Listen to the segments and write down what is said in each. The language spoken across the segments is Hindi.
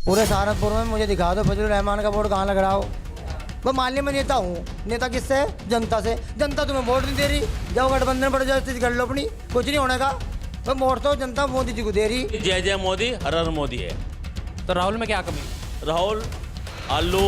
पूरे सहारनपुर में मुझे दिखा दो फजलुर रहमान का बोर्ड कहाँ लग रहा हो। मैं मान लिया मैं नेता हूँ, नेता किससे? जनता से। जनता तुम्हें वोट नहीं दे रही, जाओ गठबंधन पर जाओ, स्थिति कर लो अपनी, कुछ नहीं होने का। मैं वोट तो जनता मोदी जी को दे रही। जय जय मोदी, हर हर मोदी है। तो राहुल में क्या कमी? राहुल आलू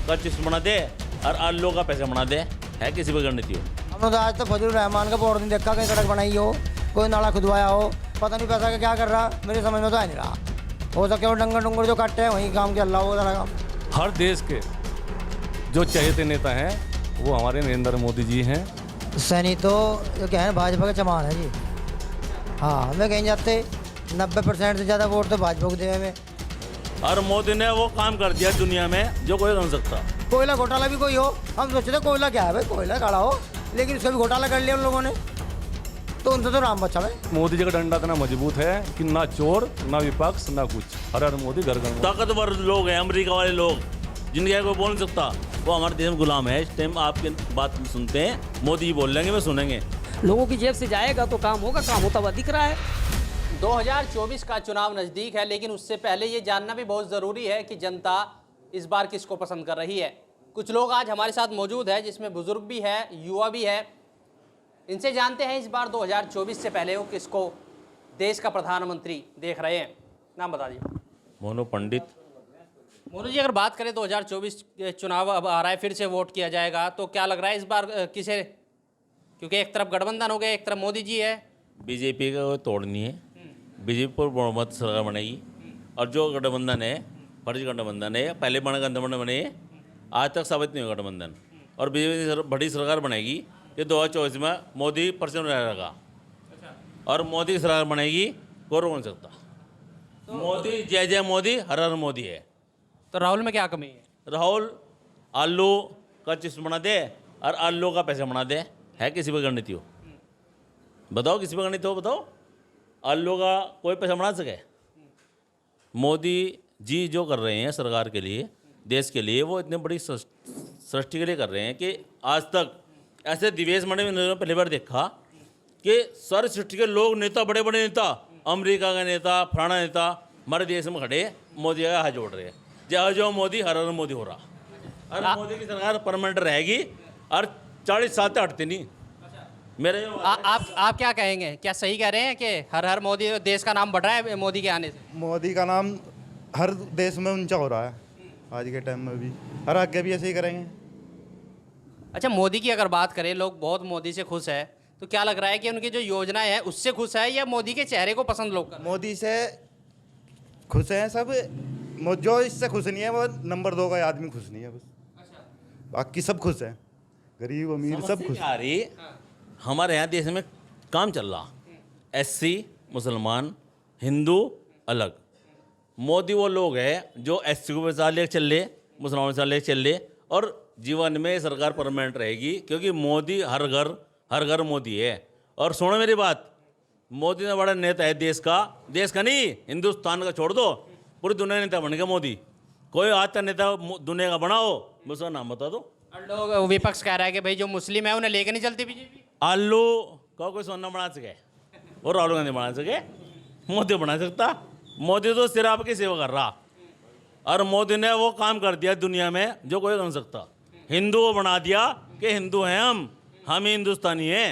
का चिप्स बना दे और आलू का पैसा बना दे, है किसी भी गणित हो। हमने तो आज तक फजलुर रहमान का बोर्ड नहीं देखा, कहीं सड़क बनाई हो, कोई नाला खुदवाया हो, पता नहीं पैसा का क्या कर रहा, मेरे समझ में तो आ नहीं रहा। हो सके वो डंगर डुंगर जो काटते हैं वहीं काम के अल्लाह वो सारा काम। हर देश के जो चहेते नेता हैं वो हमारे नरेंद्र मोदी जी हैं। सैनी तो जो क्या है भाजपा का चमान है जी। हाँ, हमें कहीं जाते 90% से ज़्यादा वोट तो भाजपा को देवे में। और मोदी ने वो काम कर दिया दुनिया में जो कोई कर सकता। कोयला घोटाला भी कोई हो, हम सोचते थे कोयला क्या है भाई, कोयला काला हो, लेकिन उसका भी घोटाला कर लिया उन लोगों ने, तो उनसे तो राम बचा है। मोदी जी का डंडा इतना मजबूत है कि ना चोर ना विपक्ष ना कुछ, हर हर मोदी घर घर। ताकतवर लोग हैं, अमेरिका वाले लोग, जिनके कोई बोल नहीं सकता, वो हमारे देश में गुलाम है। इस टाइम आपकी बात सुनते हैं, मोदी जी बोल लेंगे, वे सुनेंगे। लोगों की जेब से जाएगा तो काम होगा, काम होता हुआ दिख रहा है। 2024 का चुनाव नज़दीक है, लेकिन उससे पहले ये जानना भी बहुत ज़रूरी है कि जनता इस बार किसको पसंद कर रही है। कुछ लोग आज हमारे साथ मौजूद है, जिसमें बुजुर्ग भी है, युवा भी है। इनसे जानते हैं इस बार 2024 से पहले वो किसको देश का प्रधानमंत्री देख रहे हैं। नाम बता दीजिए। मोनू पंडित। मोनू जी, अगर बात करें 2024 चुनाव अब आ रहा है, फिर से वोट किया जाएगा, तो क्या लग रहा है इस बार किसे? क्योंकि एक तरफ गठबंधन हो गया, एक तरफ मोदी जी है। बीजेपी का कोई तोड़ नहीं है, बीजेपी पर बहुमत सरकार बनेगी। और जो गठबंधन है, फर्जी गठबंधन है, पहले बना गठबंधन बने, आज तक साबित नहीं हुआ गठबंधन। और बीजेपी बड़ी सरकार बनेगी कि 2024 में मोदी परसेंट रहेगा, और मोदी की सरकार बनेगी, कोई रोक नहीं सकता। मोदी, जय जय मोदी, हर हर मोदी है। तो राहुल में क्या कमी है? राहुल आलू का चिप्स बना दे और आलू का पैसा बना दे, है किसी भी गणित हो। बताओ किसी भी गणित हो, बताओ आलू का कोई पैसा बना सके? मोदी जी जो कर रहे हैं सरकार के लिए, देश के लिए, वो इतने बड़ी सृष्टि के लिए कर रहे हैं कि आज तक ऐसे दिवेश मंडल में पहली बार देखा कि सारी सृष्टि के लोग, नेता, बड़े बड़े नेता, अमेरिका का नेता, फलाना नेता हमारे देश में खड़े मोदी का हाथ जोड़ रहे हैं। जय जो मोदी, हर हर मोदी हो रहा। और मोदी की सरकार परमानेंट रहेगी और 40 साल तक हटती नहीं। मेरे आप क्या कहेंगे? क्या सही कह रहे हैं कि हर हर मोदी, देश का नाम बढ़ रहा है मोदी के आने से? मोदी का नाम हर देश में ऊंचा हो रहा है आज के टाइम में भी, और आगे भी ऐसे ही करेंगे। अच्छा, मोदी की अगर बात करें, लोग बहुत मोदी से खुश है, तो क्या लग रहा है कि उनकी जो योजनाएं हैं उससे खुश है, या मोदी के चेहरे को पसंद लोग कर? मोदी से खुश हैं सब, जो इससे खुश नहीं है वो नंबर 2 का आदमी खुश नहीं है बस। बाकी सब खुश हैं, गरीब अमीर सब खुश। आ रही हमारे यहाँ देश में काम चल रहा, एससी मुसलमान हिंदू अलग। मोदी वो लोग हैं जो एससी को पैसा ले चल ले, मुसलमान पैसा ले चल ले, और जीवन में सरकार परमानेंट रहेगी, क्योंकि मोदी हर घर मोदी है। और सुनो मेरी बात, मोदी ने बड़ा नेता है देश का नहीं, हिंदुस्तान का छोड़ दो, पूरी दुनिया नेता बन गया मोदी। कोई आज तक नेता दुनिया का बनाओ, मुझे नाम बता दो। और लोग विपक्ष कह रहा है कि भाई जो मुस्लिम है उन्हें लेके नहीं चलती बीजेपी। आलू का कोई सोना बना सके, वो राहुल गांधी बना सके, मोदी बना सकता? मोदी तो सिर्फ आपकी सेवा कर रहा, और मोदी ने वो काम कर दिया दुनिया में जो कोई कर सकता। हिंदू को बना दिया कि हिंदू हैं हम ही हिंदुस्तानी हैं।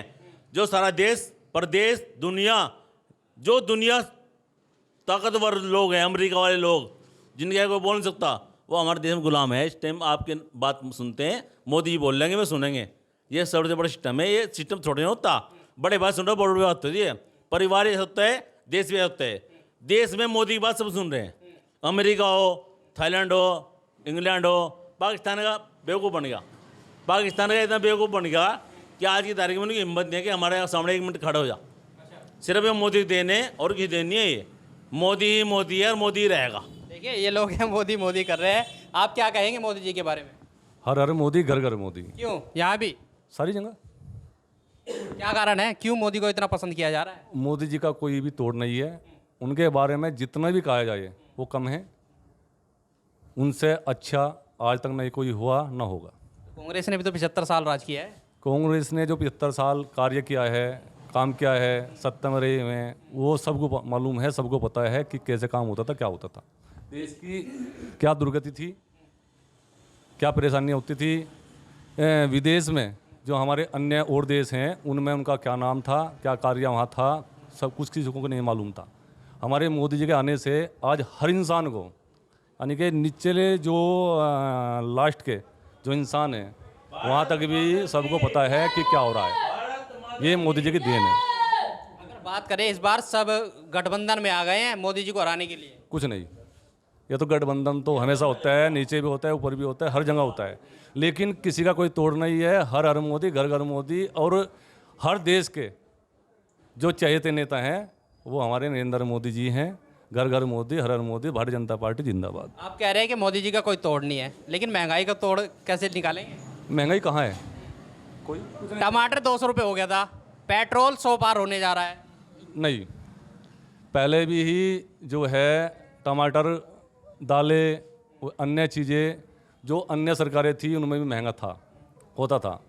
जो सारा देश, प्रदेश, दुनिया ताकतवर लोग हैं, अमेरिका वाले लोग, जिनके कोई बोल नहीं सकता, वो हमारे देश में गुलाम है। इस टाइम आपकी बात सुनते हैं, मोदी जी बोल लेंगे, वे सुनेंगे। ये सबसे बड़ा सिस्टम है, ये सिस्टम छोटे नहीं होता, बड़े बात सुन रहे हो, बड़ी बात होती है। परिवार ये होता है, देश भी होता है। देश में मोदी की बात सब सुन रहे हैं, अमेरिका हो, थाईलैंड हो, इंग्लैंड हो। पाकिस्तान का बेवकूफ़ बन गया, पाकिस्तान का इतना बेवकूफ़ बन गया कि आज की तारीख में उनकी हिम्मत नहीं है कि हमारे सामने 1 मिनट खड़ा हो जा। सिर्फ ये मोदी देने और किसी देनी है, ये मोदी ही मोदी है और मोदी ही रहेगा। देखिए, ये लोग हैं मोदी मोदी कर रहे हैं। आप क्या कहेंगे मोदी जी के बारे में? हर हर मोदी, घर घर मोदी। क्यों? यहाँ भी सारी जगह क्या कारण है, क्यों मोदी को इतना पसंद किया जा रहा है? मोदी जी का कोई भी तोड़ नहीं है, उनके बारे में जितना भी कहा जाए वो कम है। उनसे अच्छा आज तक नहीं कोई हुआ ना होगा। कांग्रेस ने भी तो 75 साल राज किया है। कांग्रेस ने जो 75 साल कार्य किया है, काम किया है, सत्ता में रहे हैं, वो सबको मालूम है, सबको पता है कि कैसे काम होता था, क्या होता था। देश की क्या दुर्गति थी, क्या परेशानियाँ होती थी, विदेश में जो हमारे अन्य और देश हैं उनमें उनका क्या नाम था, क्या कार्य वहाँ था, सब कुछ किसी को नहीं मालूम था। हमारे मोदी जी के आने से आज हर इंसान को, यानी कि निचले जो लास्ट के जो इंसान हैं वहाँ तक भी सबको पता है कि क्या हो रहा है। ये मोदी जी की देन है। अगर बात करें इस बार सब गठबंधन में आ गए हैं मोदी जी को हराने के लिए। कुछ नहीं, ये तो गठबंधन तो हमेशा होता है, नीचे भी होता है, ऊपर भी होता है, हर जगह होता है, लेकिन किसी का कोई तोड़ नहीं है। हर हर मोदी, घर घर मोदी, और हर देश के जो चहेते नेता हैं वो हमारे नरेंद्र मोदी जी हैं। घर घर मोदी, हर हर मोदी, भारतीय जनता पार्टी जिंदाबाद। आप कह रहे हैं कि मोदी जी का कोई तोड़ नहीं है, लेकिन महंगाई का तोड़ कैसे निकालेंगे? महंगाई कहाँ है? कोई टमाटर 200 रुपये हो गया था, पेट्रोल 100 पार होने जा रहा है। नहीं, पहले भी ही जो है टमाटर, दालें, अन्य चीज़ें जो अन्य सरकारें थी उनमें भी महंगा होता था।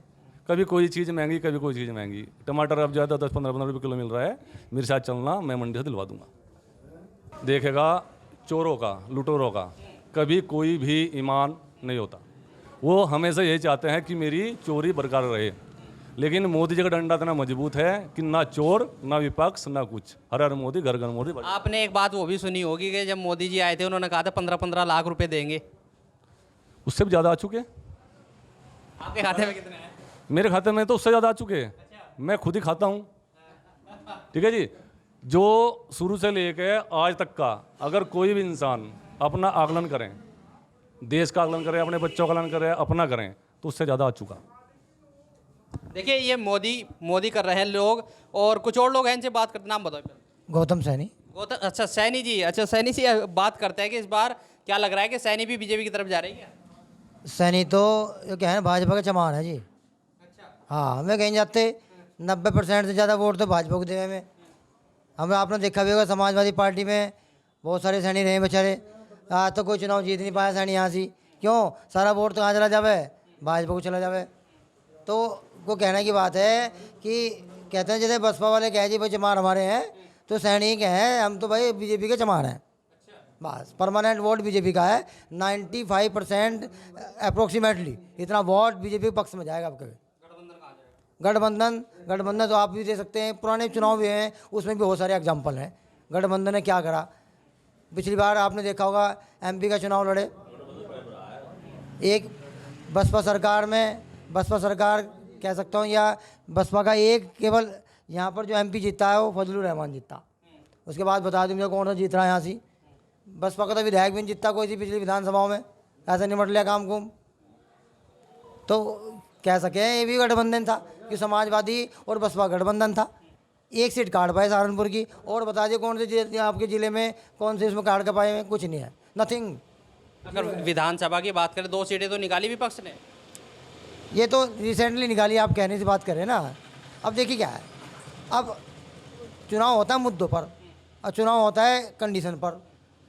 कभी कोई चीज़ महंगी, कभी कोई चीज़ महंगी। टमाटर अब ज़्यादा 10-15 रुपये किलो मिल रहा है। मेरे साथ चलना, मैं मंडी से दिलवा दूंगा। देखेगा चोरों का, लुटेरों का कभी कोई भी ईमान नहीं होता। वो हमेशा यही चाहते हैं कि मेरी चोरी बरकरार रहे, लेकिन मोदी जी का डंडा इतना मजबूत है कि ना चोर, ना विपक्ष, ना कुछ। हर हर मोदी, घर घर मोदी। आपने एक बात वो भी सुनी होगी कि जब मोदी जी आए थे उन्होंने कहा था 15-15 लाख रुपए देंगे। उससे भी ज़्यादा आ चुके हैं। आपके खाते में कितने हैं? मेरे खाते में तो उससे ज़्यादा आ चुके हैं। मैं खुद ही खाता हूँ। ठीक है जी। जो शुरू से लेके आज तक का अगर कोई भी इंसान अपना आकलन करें, देश का आकलन करें, अपने बच्चों का आकलन करें, अपना करें, तो उससे ज़्यादा आ चुका। देखिए ये मोदी कर रहे हैं लोग, और कुछ और लोग हैं इनसे बात करते। नाम बताओ। गौतम सैनी। गौतम, अच्छा सैनी जी, अच्छा सैनी से बात करते हैं कि इस बार क्या लग रहा है कि सैनी भी बीजेपी की तरफ जा रही है? सैनी तो जो क्या है भाजपा का चमान है जी। अच्छा। हाँ, हमें कहीं जाते 90% से ज़्यादा वोट तो भाजपा को देवे में। हमें आपने देखा भी होगा समाजवादी पार्टी में बहुत सारे सैनी रहे बेचारे, आज तो कोई चुनाव जीत नहीं पाया सैनी यहाँ से। क्यों? सारा वोट तो कहाँ चला जावे? भाजपा को चला जावे। तो वो कहने की बात है कि कहते हैं जैसे बसपा वाले कहे जी भाई चमार हमारे हैं, तो सैनिक हैं हम तो भाई बीजेपी के चमार हैं। बस परमानेंट वोट बीजेपी का है। 95% अप्रोक्सीमेटली इतना वोट बीजेपी के पक्ष में जाएगा। आपके गठबंधन तो आप भी दे सकते हैं। पुराने चुनाव भी हैं, उसमें भी बहुत सारे एग्जाम्पल हैं। गठबंधन ने क्या करा? पिछली बार आपने देखा होगा एमपी का चुनाव लड़े, एक बसपा सरकार कह सकता हूँ, या बसपा का एक केवल यहाँ पर जो एमपी जीता है वो फजलुर रहमान जीता। उसके बाद बता दूँ मुझे कौन सा जीत रहा है यहाँ से। बसपा का तो विधायक भी नहीं जीता कोई सी पिछली विधानसभाओं में, ऐसा निमट लिया काम को। तो कह सके ये भी गठबंधन था कि समाजवादी और बसपा गठबंधन था। एक सीट काट पाए सहारनपुर की, और बता दिए कौन से आपके ज़िले में कौन से इसमें काट कर पाए हैं? कुछ नहीं है, नथिंग। अगर विधानसभा की बात करें 2 सीटें तो निकाली विपक्ष ने। ये तो रिसेंटली निकाली, आप कहने से बात करें ना। अब देखिए क्या है, अब चुनाव होता है मुद्दों पर और चुनाव होता है कंडीशन पर।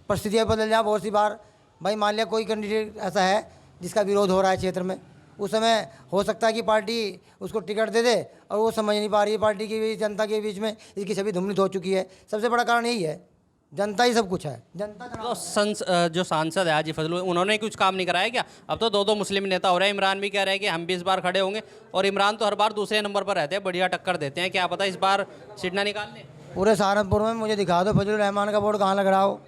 परिस्थितियाँ बदल जाए बहुत सी बार। भाई मान लिया कोई कैंडिडेट ऐसा है जिसका विरोध हो रहा है क्षेत्र में, उस समय हो सकता है कि पार्टी उसको टिकट दे दे और वो समझ नहीं पा रही है पार्टी की जनता के बीच में इसकी छवि धूमिलित हो चुकी है। सबसे बड़ा कारण यही है, जनता ही सब कुछ है। जनता तो जो सांसद है हाजी फजल, उन्होंने कुछ काम नहीं कराया क्या? अब तो 2 मुस्लिम नेता हो रहे हैं। इमरान भी कह रहे हैं कि हम भी इस बार खड़े होंगे, और इमरान तो हर बार दूसरे नंबर पर रहते हैं, बढ़िया टक्कर देते हैं। क्या पता इस बार सीट ना निकाल लें? पूरे सहारनपुर में मुझे दिखा दो फजलुर रहमान का बोर्ड कहाँ लग रहा हो।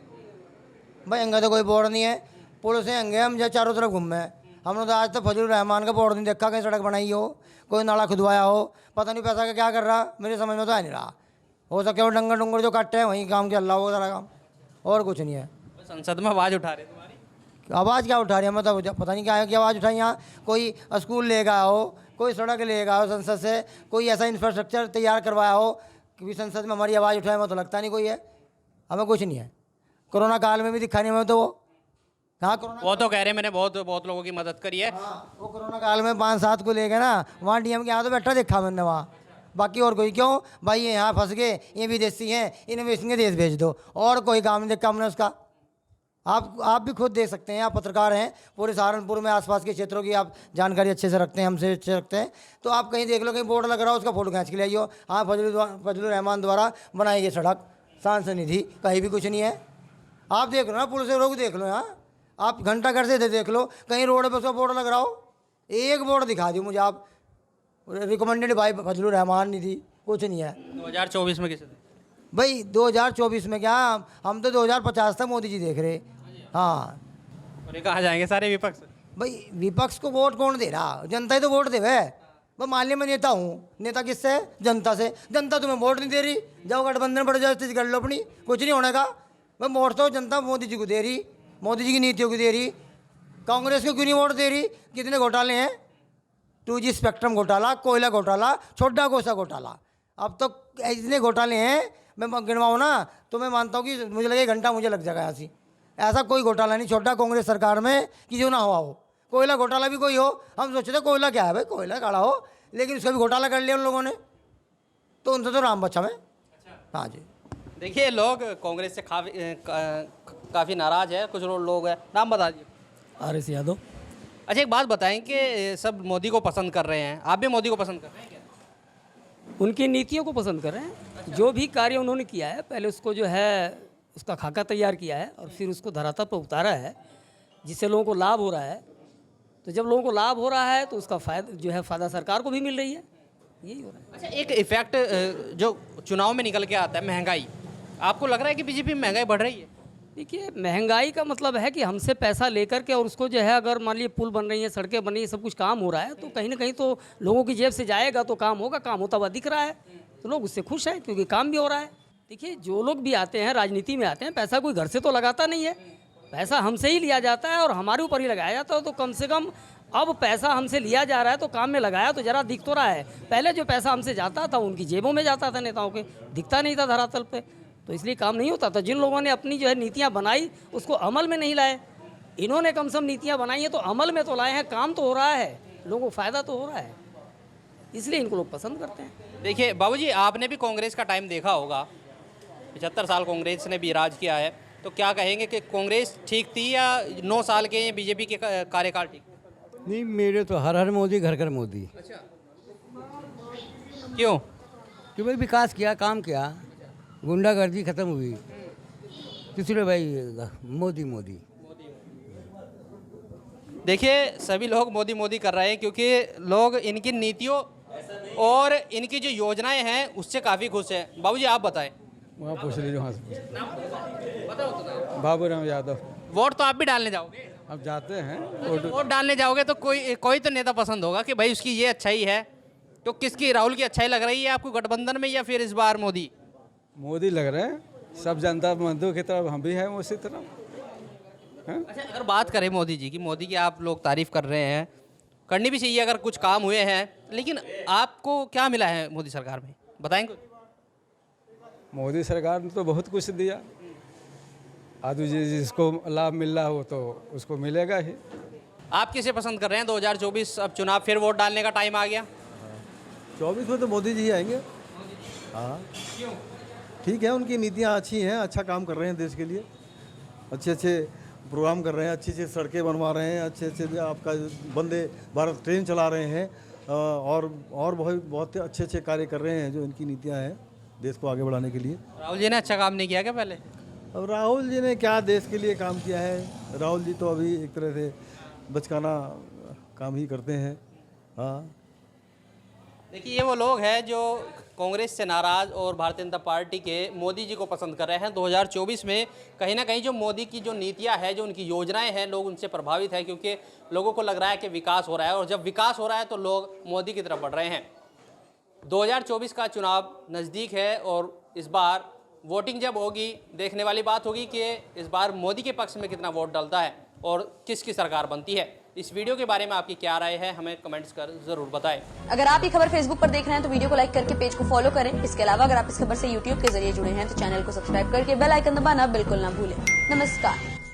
भाई अंगा तो कोई बोर्ड नहीं है, पुल से अंगे हम जो चारों तरफ घूमे हैं। हमने तो आज तक फजलुर रहमान का बोर्ड नहीं देखा, कहीं सड़क बनाई हो, कोई नाला खुदवाया हो। पता नहीं पैसा का क्या कर रहा, मेरे समझ में तो आ नहीं रहा। हो सके वो डंगर डुंगर जो काटते हैं वहीं काम चल रहा होगा सारा काम, और कुछ नहीं है। संसद में आवाज़ उठा रहे तुम्हारी? आवाज़ क्या उठा रही है? मतलब पता नहीं क्या है कि आवाज़ उठाई। यहाँ कोई स्कूल ले गया हो, कोई सड़क ले गया हो संसद से, कोई ऐसा इंफ्रास्ट्रक्चर तैयार करवाया हो कि संसद में हमारी आवाज़ उठाए, मैं तो लगता नहीं कोई है। हमें कुछ नहीं है। कोरोना काल में भी दिखा नहीं हमें तो वो। हाँ, वो तो कह रहे हैं मैंने बहुत लोगों की मदद करी है। हाँ, वो कोरोना काल में 5-7 को ले गए ना, वहाँ डीएम के यहाँ तो बैठा देखा मैंने वहाँ। बाकी और कोई क्यों भाई, ये यहाँ फंस गए, ये विदेशी हैं, इन्हें बेचेंगे, देश भेज दो, और कोई काम नहीं देखा हमने उसका। आप भी खुद देख सकते हैं, आप पत्रकार हैं, पूरे सहारनपुर में आसपास के क्षेत्रों की आप जानकारी अच्छे से रखते हैं, हमसे अच्छे रखते हैं। तो आप कहीं देख लो, कहीं बोर्ड लग रहा हो, उसका फोटो खींच के ले आइयो। हाँ, फजलुर रहमान द्वारा बनाई गई सड़क, सांसद निधि, कहीं भी कुछ नहीं है। आप देख लो ना, पुलिस से रोक देख लो यहाँ, आप घंटा घर से देख लो, कहीं रोड पे उसका बोर्ड लग रहा हो, एक बोर्ड दिखा दियो मुझे आप, रिकमेंडेड बाई फजलुर रहमान नहीं थी, कुछ नहीं है। 2024 में किसे थे? भाई 2024 में क्या, हम तो 2050 तक मोदी जी देख रहे। हाँ और ये कहाँ जाएंगे सारे विपक्ष? भाई विपक्ष को वोट कौन दे रहा, जनता ही तो वोट देवे। मैं मान लिया मैं नेता हूँ, नेता किससे है? जनता से। जनता तुम्हें वोट नहीं दे रही, जाओ गठबंधन बढ़ जाओ, स्थिति कर लो अपनी, कुछ नहीं होने का। मैं वोट तो जनता मोदी जी को दे रही, मोदी जी की नीतियों को दे रही। कांग्रेस को क्यों नहीं वोट दे रही? कितने घोटाले हैं, 2G स्पेक्ट्रम घोटाला, कोयला घोटाला, छोटा कोसा घोटाला, अब तो इतने घोटाले हैं, मैं गिनवाऊँ ना तो मैं मानता हूँ कि मुझे लगे घंटा मुझे लग जाएगा ऐसी। ऐसा कोई घोटाला नहीं छोटा कांग्रेस सरकार में कि जो ना हुआ हो। कोयला घोटाला भी कोई हो, हम सोचते थे कोयला क्या है भाई, कोयला काढ़ा हो, लेकिन उसका भी घोटाला कर लिया उन लोगों ने, तो उनसे तो राम बचा में। हाँ जी। देखिए लोग कांग्रेस से काफ़ी नाराज है, कुछ लोग हैं। नाम बता दीजिए। RS यादव। अच्छा एक बात बताएं कि सब मोदी को पसंद कर रहे हैं, आप भी मोदी को पसंद कर रहे हैं क्या? उनकी नीतियों को पसंद कर रहे हैं। जो भी कार्य उन्होंने किया है, पहले उसको जो है उसका खाका तैयार किया है और फिर उसको धरातल पर उतारा है, जिससे लोगों को लाभ हो रहा है। तो जब लोगों को लाभ हो रहा है तो उसका फ़ायदा जो है फ़ायदा सरकार को भी मिल रही है, यही हो रहा है। अच्छा एक इफेक्ट जो चुनाव में निकल के आता है, महंगाई, आपको लग रहा है कि बीजेपी में महंगाई बढ़ रही है? देखिए महंगाई का मतलब है कि हमसे पैसा लेकर के और उसको जो है, अगर मान लीजिए पुल बन रही है, सड़कें बन रही हैं, सब कुछ काम हो रहा है, तो कहीं ना कहीं तो लोगों की जेब से जाएगा तो काम होगा। काम होता हुआ दिख रहा है तो लोग उससे खुश हैं क्योंकि काम भी हो रहा है। देखिए जो लोग भी आते हैं राजनीति में आते हैं, पैसा कोई घर से तो लगाता नहीं है, पैसा हमसे ही लिया जाता है और हमारे ऊपर ही लगाया जाता है। तो कम से कम अब पैसा हमसे लिया जा रहा है तो काम में लगाया तो जरा दिख तो रहा है। पहले जो पैसा हमसे जाता था उनकी जेबों में जाता था, नेताओं के दिखता नहीं था धरातल पे, तो इसलिए काम नहीं होता था। जिन लोगों ने अपनी जो है नीतियाँ बनाई उसको अमल में नहीं लाए, इन्होंने कम से कम नीतियाँ बनाई हैं तो अमल में तो लाए हैं, काम तो हो रहा है, लोगों को फ़ायदा तो हो रहा है, इसलिए इनको लोग पसंद करते हैं। देखिए बाबूजी, आपने भी कांग्रेस का टाइम देखा होगा, 75 साल कांग्रेस ने भी राज किया है, तो क्या कहेंगे कि कांग्रेस ठीक थी या 9 साल के बीजेपी के कार्यकाल ठीक? नहीं, मेरे तो हर हर मोदी घर घर मोदी। अच्छा, क्यों? कि भाई विकास किया, काम किया, गुंडागर्दी खत्म हुई, इसलिए भाई मोदी मोदी। देखिए सभी लोग मोदी मोदी कर रहे हैं क्योंकि लोग इनकी नीतियों और इनकी जो योजनाएं हैं उससे काफ़ी खुश हैं। बाबूजी आप बताएं। वहाँ पूछ लीजिए, वहाँ से बाबूराम यादव। वोट तो आप भी डालने जाओगे? अब जाते हैं वोट डालने जाओगे तो कोई तो नेता पसंद होगा कि भाई उसकी ये अच्छाई है, तो किसकी, राहुल की अच्छाई लग रही है आपको गठबंधन में या फिर इस बार मोदी? मोदी लग रहे हैं, सब जनता बंधु की तरफ हम भी हैं उसी तरफ। अच्छा अगर बात करें मोदी जी की, मोदी की आप लोग तारीफ कर रहे हैं, करनी भी चाहिए अगर कुछ काम हुए हैं, लेकिन आपको क्या मिला है मोदी सरकार में, बताएंगे? मोदी सरकार ने तो बहुत कुछ दिया, आदमी जिसको लाभ मिल रहा हो तो उसको मिलेगा ही। आप किसे पसंद कर रहे हैं? 2024 अब चुनाव, फिर वोट डालने का टाइम आ गया। 24 में तो मोदी जी ही आएंगे। हाँ ठीक है, उनकी नीतियाँ अच्छी हैं, अच्छा काम कर रहे हैं देश के लिए, अच्छे अच्छे प्रोग्राम कर रहे हैं, अच्छी अच्छी सड़कें बनवा रहे हैं, अच्छे अच्छे आपका वंदे भारत ट्रेन चला रहे हैं, और बहुत अच्छे अच्छे कार्य कर रहे हैं जो इनकी नीतियाँ हैं देश को आगे बढ़ाने के लिए। राहुल जी ने अच्छा काम नहीं किया क्या पहले? अब राहुल जी ने क्या देश के लिए काम किया है? राहुल जी तो अभी एक तरह से बचकाना काम ही करते हैं। हाँ देखिए ये वो लोग हैं जो कांग्रेस से नाराज़ और भारतीय जनता पार्टी के मोदी जी को पसंद कर रहे हैं। 2024 में कहीं ना कहीं जो मोदी की जो नीतियां हैं, जो उनकी योजनाएं हैं, लोग उनसे प्रभावित हैं क्योंकि लोगों को लग रहा है कि विकास हो रहा है, और जब विकास हो रहा है तो लोग मोदी की तरफ बढ़ रहे हैं। 2024 का चुनाव नज़दीक है और इस बार वोटिंग जब होगी, देखने वाली बात होगी कि इस बार मोदी के पक्ष में कितना वोट डलता है और किसकी सरकार बनती है। इस वीडियो के बारे में आपकी क्या राय है, हमें कमेंट्स कर जरूर बताएं। अगर आप ये खबर फेसबुक पर देख रहे हैं तो वीडियो को लाइक करके पेज को फॉलो करें। इसके अलावा अगर आप इस खबर से यूट्यूब के जरिए जुड़े हैं तो चैनल को सब्सक्राइब करके बेल आइकन दबाना बिल्कुल ना भूलें। नमस्कार।